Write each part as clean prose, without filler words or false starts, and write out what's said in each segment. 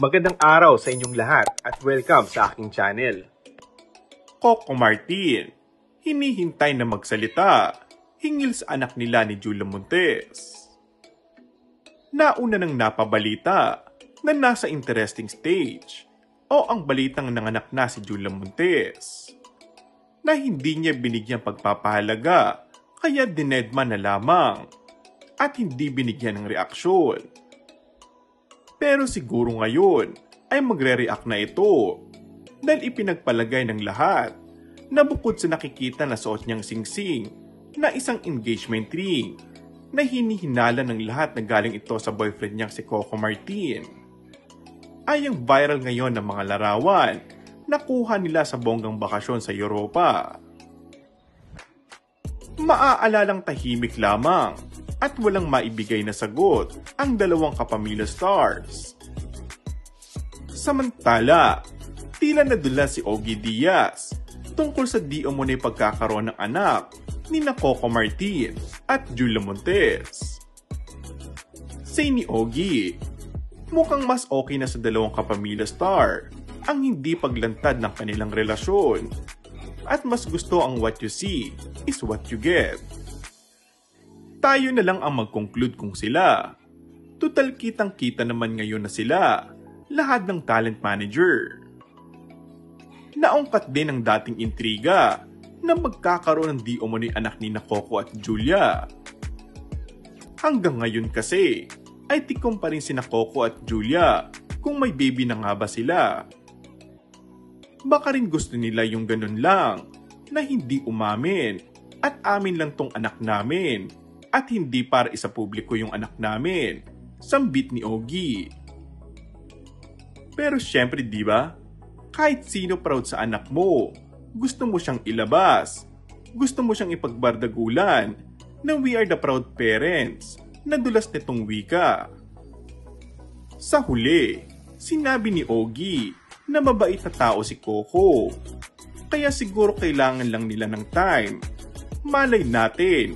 Magandang araw sa inyong lahat at welcome sa aking channel. Coco Martin, hinihintay na magsalita hinggil sa anak nila ni Julia Montes. Nauna nang napabalita na nasa interesting stage o ang balitang nanganak na si Julia Montes na hindi niya binigyang pagpapahalaga kaya dinedma na lamang at hindi binigyan ng reaksyon. Pero siguro ngayon ay magre-react na ito dahil ipinagpalagay ng lahat na bukod sa nakikita na suot niyang singsing na isang engagement ring na hinihinala ng lahat na galing ito sa boyfriend niyang si Coco Martin, ay ang viral ngayon ng mga larawan na kuha nila sa bonggang bakasyon sa Europa. Maaalalang tahimik lamang at walang maibigay na sagot ang dalawang kapamilya stars. Samantala, tila nadula si Ogie Diaz tungkol sa di umunay pagkakaroon ng anak ni Coco Martin at Julia Montes. Say ni Ogie, mukhang mas okay na sa dalawang kapamilya star ang hindi paglantad ng kanilang relasyon at mas gusto ang what you see is what you get. Tayo na lang ang mag-conclude kung sila. Total kitang-kita naman ngayon na sila, lahat ng talent manager. Naungkat din ang dating intriga na magkakaroon ng di umano'y anak ni Coco at Julia. Hanggang ngayon kasi, ay tikom pa rin sina Coco at Julia kung may baby na nga ba sila. Baka rin gusto nila yung ganun lang, na hindi umamin at amin lang tong anak namin. At hindi para isa publiko yung anak namin, sambit ni Ogie. Pero syempre di ba, kahit sino proud sa anak mo, gusto mo siyang ilabas, gusto mo siyang ipagbardagulan na we are the proud parents na dulas nitong wika. Sa huli, sinabi ni Ogie na mabait na tao si Coco, kaya siguro kailangan lang nila ng time. Malay natin,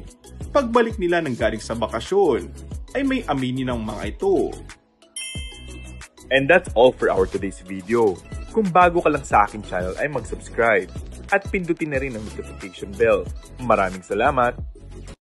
pagbalik nila ng galing sa bakasyon, ay may aminin ng mga ito. And that's all for our today's video. Kung bago ka lang sa aking channel ay mag-subscribe at pindutin na rin ang notification bell. Maraming salamat!